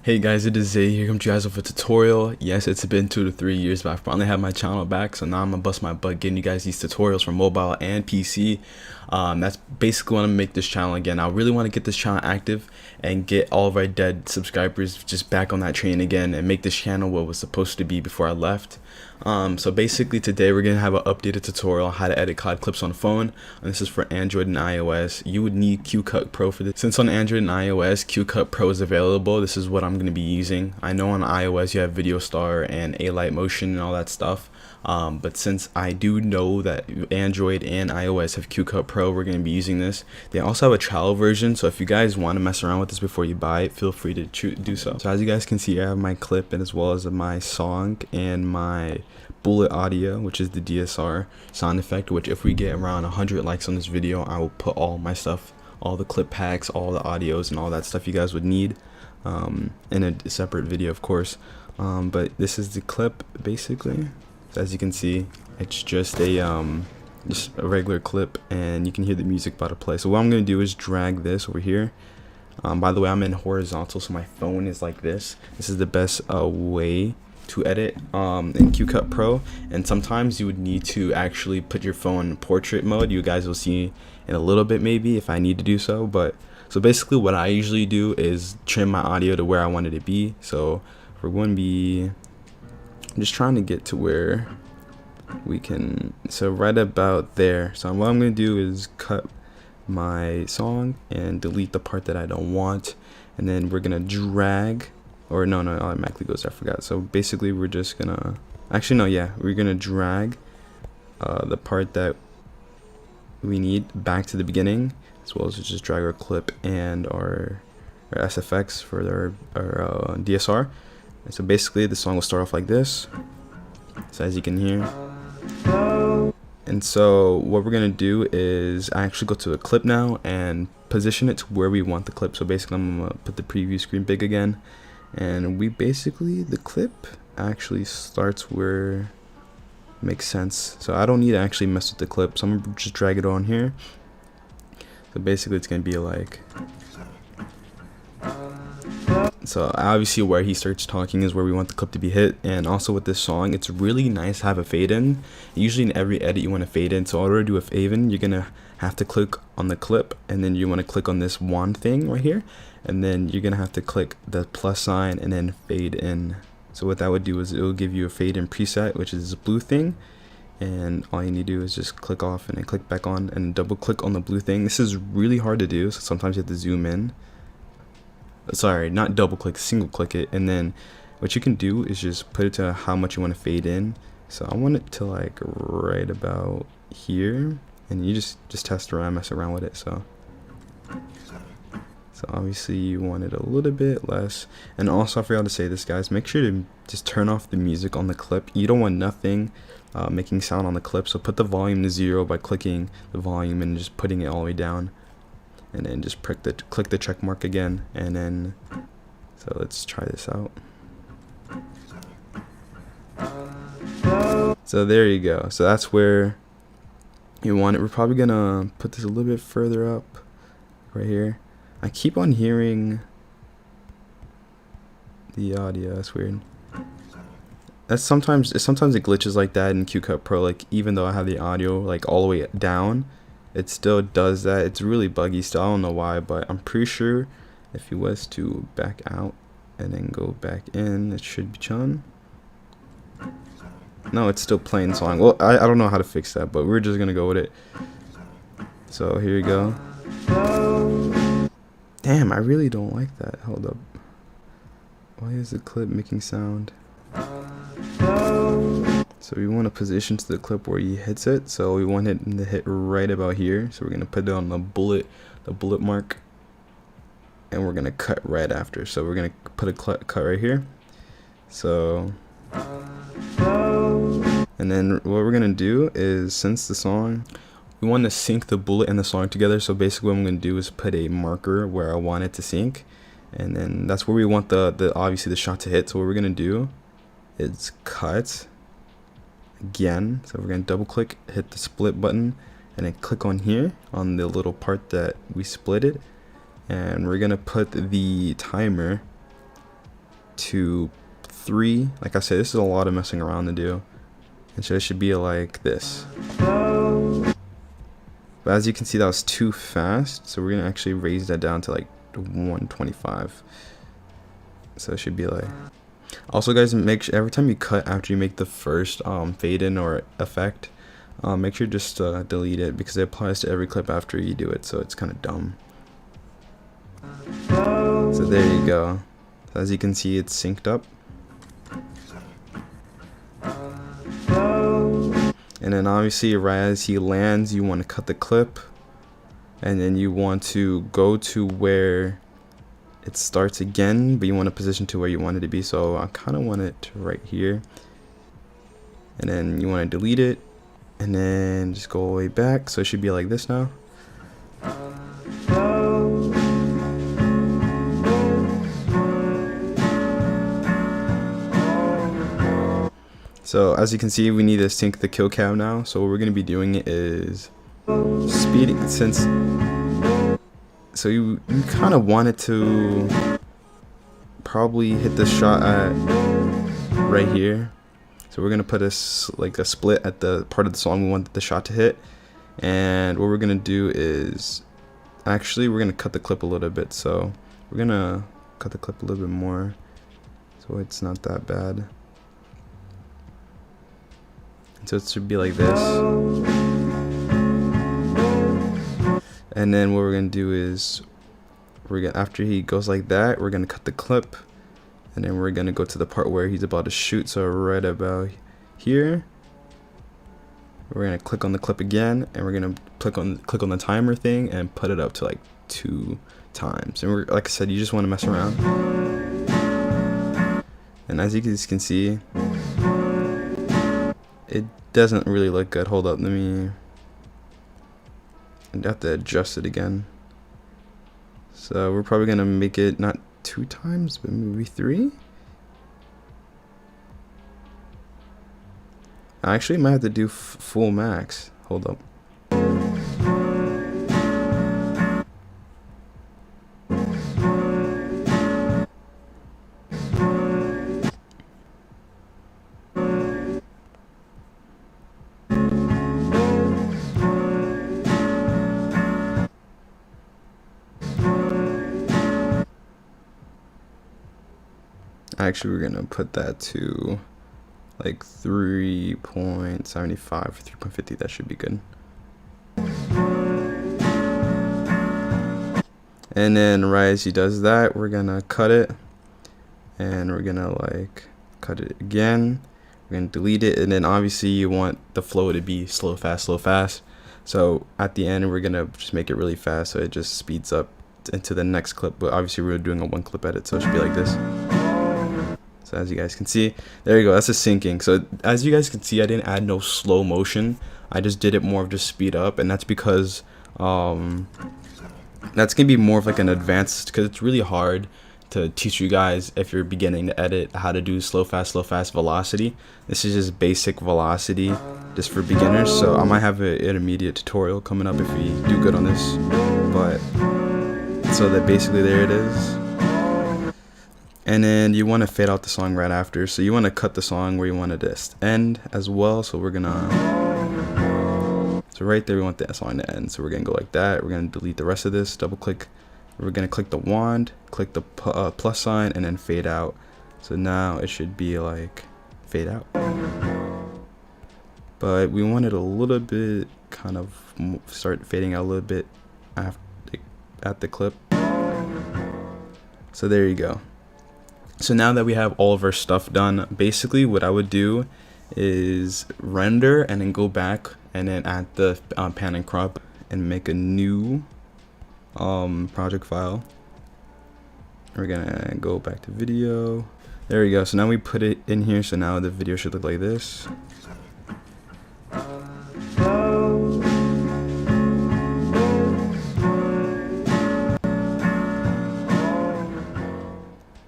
Hey guys, it is Zay here. Come to you guys with a tutorial. Yes, it's been 2 to 3 years, but I finally have my channel back, so now I'm gonna bust my butt getting you guys these tutorials for mobile and PC. That's basically what I'm gonna make this channel again. I really want to get this channel active and get all of our dead subscribers just back on that train again and make this channel what it was supposed to be before I left. So basically today we're gonna have an updated tutorial on how to edit COD clips on the phone, and this is for Android and iOS. You would need CapCut Pro for this. Since on Android and iOS CapCut Pro is available, this is what I'm gonna be using. I know on iOS you have Video Star and A-Light Motion and all that stuff, but since I do know that Android and iOS have CapCut Pro, we're gonna be using this. They also have a trial version, so if you guys want to mess around with this before you buy it, feel free to do so. So as you guys can see, I have my clip and as well as my song and my bullet audio, which is the DSR sound effect, which if we get around 100 likes on this video, I will put all my stuff, all the clip packs, all the audios and all that stuff you guys would need in a separate video, of course. But this is the clip basically. So as you can see, it's just a regular clip, and you can hear the music about to play. So what I'm going to do is drag this over here. By the way, I'm in horizontal, so my phone is like this. This is the best way to edit in CapCut Pro, and sometimes you would need to actually put your phone in portrait mode. You guys will see in a little bit maybe if I need to do so. But so basically what I usually do is trim my audio to where I want it to be. So we're going to be just trying to get to where we can, so right about there. So what I'm going to do is cut my song and delete the part that I don't want, and then we're gonna drag, or no, it automatically goes, I forgot. So basically we're just gonna, actually no, yeah, we're gonna drag the part that we need back to the beginning, as well as just drag our clip and our SFX for our DSR. And so basically the song will start off like this, so as you can hear. And so what we're gonna do is actually go to the clip now and position it to where we want the clip. So basically I'm gonna put the preview screen big again, and we basically, the clip actually starts where it makes sense. So I don't need to actually mess with the clip, so I'm gonna just drag it on here. So basically it's gonna be like, so obviously where he starts talking is where we want the clip to be hit. And also with this song, it's really nice to have a fade in. Usually in every edit you want to fade in, so in order to do a fade in, you're gonna have to click on the clip, and then you want to click on this one thing right here, and then you're gonna have to click the plus sign and then fade in. So what that would do is it will give you a fade in preset, which is this blue thing, and all you need to do is just click off and then click back on and double click on the blue thing. This is really hard to do, so sometimes you have to zoom in. Sorry, not double click, single click it, and then what you can do is just put it to how much you want to fade in. So I want it to like right about here, and you just test around, mess around with it. So obviously you want it a little bit less. And also I forgot to say this, guys, make sure to just turn off the music on the clip. You don't want nothing making sound on the clip, so put the volume to 0 by clicking the volume and just putting it all the way down. And then just click the check mark again, and then, so let's try this out. So there you go. So that's where you want it. We're probably gonna put this a little bit further up right here. I keep on hearing the audio, that's weird. That's sometimes it glitches like that in CapCut Pro. Like even though I have the audio like all the way down, it still does that. It's really buggy still. I don't know why, but I'm pretty sure if he was to back out and then go back in, it should be chun. No, it's still playing song. Well, I don't know how to fix that, but we're just gonna go with it. So here you go. Damn, I really don't like that. Hold up. Why is the clip making sound? So we want to position to the clip where he hits it. So we want it to hit right about here. So we're gonna put it on the bullet mark, and we're gonna cut right after. So we're gonna put a cut right here. So, and then what we're gonna do is, since the song, we want to sync the bullet and the song together. So basically what I'm gonna do is put a marker where I want it to sync, and then that's where we want the obviously the shot to hit. So what we're gonna do is cut again. So we're going to double click, hit the split button, and then click on here on the little part that we split it, and we're going to put the timer to 3. Like I said, this is a lot of messing around to do, and so it should be like this. But as you can see, that was too fast, so we're gonna actually raise that down to like 125. So it should be like. Also, guys, make sure every time you cut after you make the first fade in or effect, make sure just delete it, because it applies to every clip after you do it, so it's kind of dumb. So there you go. So as you can see, it's synced up. And then obviously right as he lands, you want to cut the clip, and then you want to go to where it starts again, but you want to position to where you want it to be. So I kind of want it to right here, and then you want to delete it, and then just go all the way back. So it should be like this now. So as you can see, we need to sync the kill cam now. So what we're going to be doing is speeding, since so you kind of want it to probably hit the shot at right here. So we're going to put like a split at the part of the song we want the shot to hit. And what we're going to do is actually we're going to cut the clip a little bit. So we're going to cut the clip a little bit more so it's not that bad. So it should be like this. And then what we're gonna do is after he goes like that, we're gonna cut the clip, and then we're gonna go to the part where he's about to shoot. So right about here, we're gonna click on the clip again, and we're gonna click on the timer thing and put it up to like 2 times. And like I said, you just want to mess around. And as you guys can see, it doesn't really look good. Hold up, I have to adjust it again. So we're probably gonna make it not 2 times, but maybe 3. I actually might have to do full max. Hold up. Actually, we're gonna put that to like 3.75 or 3.50. That should be good. And then right as he does that, we're gonna cut it, and we're gonna like cut it again. We're gonna delete it, and then obviously you want the flow to be slow, fast, slow, fast. So at the end, we're gonna just make it really fast, so it just speeds up into the next clip. But obviously we're doing a 1 clip edit, so it should be like this. So as you guys can see, there you go, that's the syncing. So as you guys can see, I didn't add no slow motion. I just did it more of just speed up, and that's because that's gonna be more of like an advanced, because it's really hard to teach you guys if you're beginning to edit how to do slow fast velocity. This is just basic velocity just for beginners. So I might have an intermediate tutorial coming up if we do good on this, but so that basically there it is. And then you want to fade out the song right after. So you want to cut the song where you want it to end as well. So we're gonna, so right there we want that song to end. So we're gonna go like that. We're gonna delete the rest of this, double click. We're gonna click the wand, click the plus sign, and then fade out. So now it should be like fade out. But we want it a little bit kind of start fading out a little bit after at the clip. So there you go. So now that we have all of our stuff done, basically what I would do is render and then go back and then add the pan and crop and make a new project file. We're gonna go back to video. There we go. So now we put it in here. So now the video should look like this.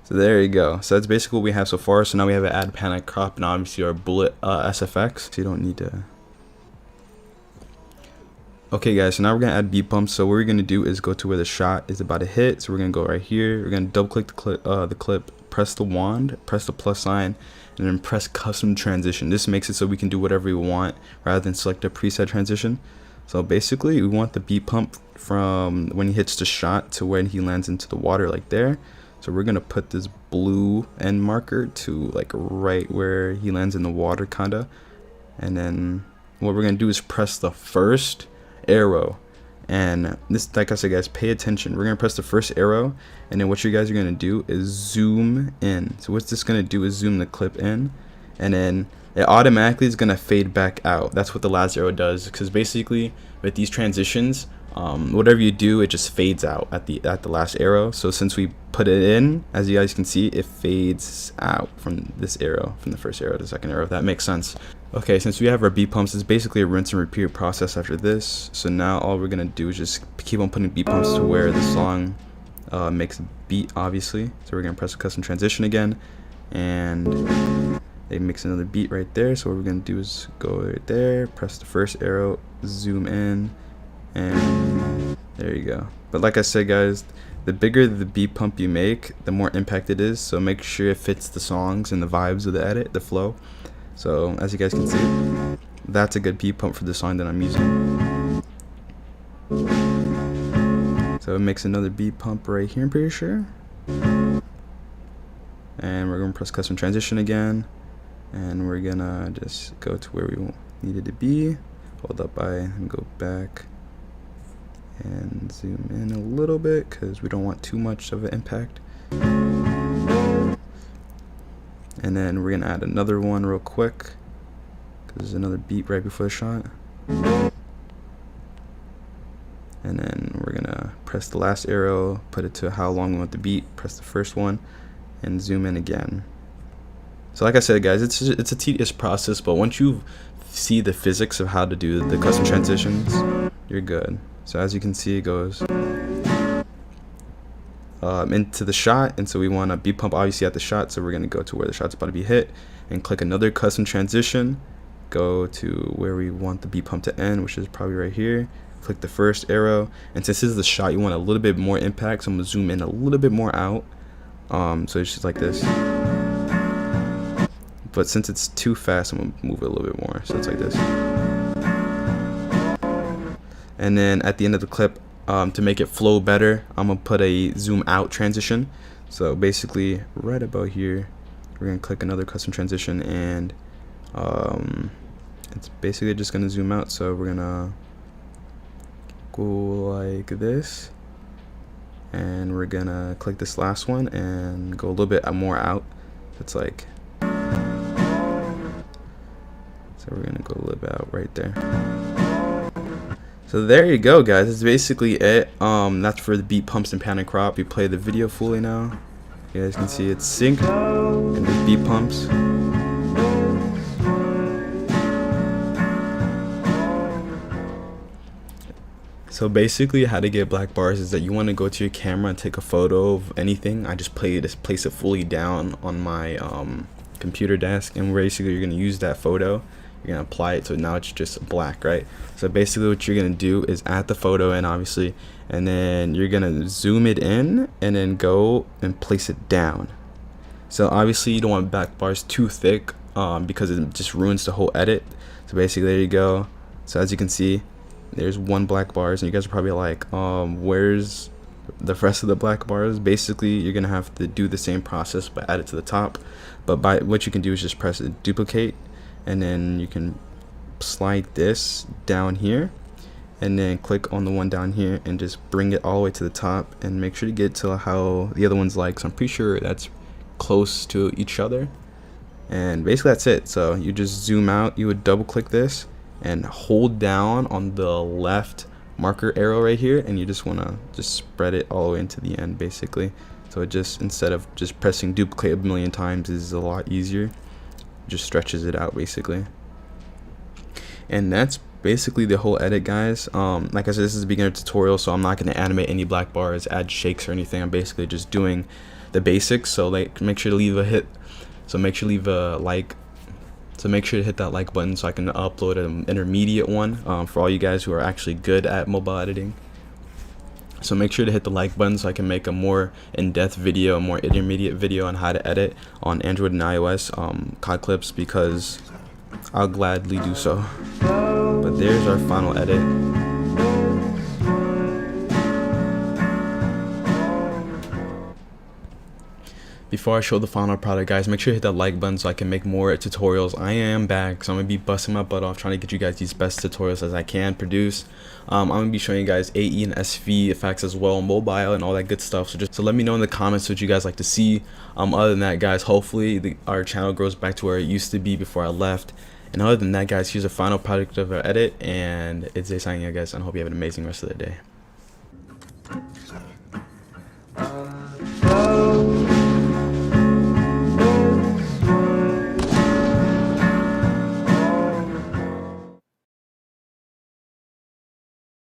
So there you go. So that's basically what we have so far. So now we have an add pan and crop, and obviously our bullet SFX. So you don't need to. Okay guys, so now we're gonna add beat bumps. So what we're gonna do is go to where the shot is about to hit. So we're gonna go right here. We're gonna double click the clip, press the wand, press the plus sign, and then press custom transition. This makes it so we can do whatever we want rather than select a preset transition. So basically we want the beat pump from when he hits the shot to when he lands into the water, like there. So we're gonna put this blue end marker to like right where he lands in the water kinda. And then what we're gonna do is press the first arrow. And this, like I said guys, pay attention. We're gonna press the first arrow, and then what you guys are gonna do is zoom in. So what's this gonna do is zoom the clip in, and then it automatically is gonna fade back out. That's what the last arrow does, because basically with these transitions, whatever you do, it just fades out at the last arrow. So since we put it in, as you guys can see, it fades out from this arrow, from the first arrow to the second arrow, if that makes sense. Okay, since we have our beat pumps, it's basically a rinse and repeat process after this. So now all we're gonna do is just keep on putting beat pumps to where the song makes a beat, obviously. So we're gonna press a custom transition again, and it makes another beat right there. So what we're gonna do is go right there, press the first arrow, zoom in, and there you go. But like I said guys, the bigger the beat pump you make, the more impact it is. So make sure it fits the songs and the vibes of the edit, the flow. So as you guys can see, that's a good beat pump for the song that I'm using. So it makes another beat pump right here, I'm pretty sure. And we're gonna press custom transition again, and we're gonna just go to where we needed to be. Hold up and go back and zoom in a little bit because we don't want too much of an impact. And then we're gonna add another one real quick because there's another beat right before the shot. And then we're gonna press the last arrow, put it to how long we want the beat, press the first one, and zoom in again. So like I said guys, it's a tedious process, but once you see the physics of how to do the custom transitions, you're good. So as you can see, it goes into the shot, and so we want to beat pump obviously at the shot, so we're going to go to where the shot's about to be hit and click another custom transition, go to where we want the beat pump to end, which is probably right here, click the first arrow, and since this is the shot, you want a little bit more impact, so I'm going to zoom in a little bit more out, so it's just like this. But since it's too fast, I'm going to move it a little bit more, so it's like this. And then at the end of the clip, to make it flow better, I'm gonna put a zoom out transition. So basically right about here, we're gonna click another custom transition, and it's basically just gonna zoom out. So we're gonna go like this, and we're gonna click this last one and go a little bit more out. It's like, so we're gonna go a little bit out right there. So there you go guys, that's basically it. That's for the beat pumps and pan and crop. We play the video fully now. You guys can see it's synced and the beat pumps. So basically how to get black bars is that you want to go to your camera and take a photo of anything. I just place it fully down on my computer desk, and basically you're going to use that photo. You're gonna apply it, so now it's just black, right? So basically what you're gonna do is add the photo in, obviously, and then you're gonna zoom it in and then go and place it down. So obviously you don't want black bars too thick because it just ruins the whole edit. So basically there you go. So as you can see, there's one black bars, and you guys are probably like, where's the rest of the black bars? Basically you're gonna have to do the same process but add it to the top. But by what you can do is just press duplicate, and then you can slide this down here and then click on the one down here and just bring it all the way to the top, and make sure to get to how the other one's like. So I'm pretty sure that's close to each other, and basically that's it. So you just zoom out, you would double click this and hold down on the left marker arrow right here, and you just want to just spread it all the way into the end basically. So it just, instead of just pressing duplicate a million times, is a lot easier. Just stretches it out basically. And that's basically the whole edit guys. Like I said, this is a beginner tutorial, so I'm not going to animate any black bars, add shakes or anything. I'm basically just doing the basics. So like, make sure to leave a hit, so make sure to leave a like, so make sure to hit that like button so I can upload an intermediate one for all you guys who are actually good at mobile editing. So make sure to hit the like button so I can make a more in-depth video, a more intermediate video on how to edit on Android and iOS COD clips, because I'll gladly do so. But there's our final edit. Before I show the final product, guys, make sure to hit that like button so I can make more tutorials. I am back, so I'm going to be busting my butt off trying to get you guys these best tutorials as I can produce. I'm going to be showing you guys AE and SV effects as well, mobile and all that good stuff. So let me know in the comments what you guys like to see. Other than that, guys, hopefully our channel grows back to where it used to be before I left. And other than that, guys, here's a final product of our edit, and it's Zay signing out, guys, and I hope you have an amazing rest of the day.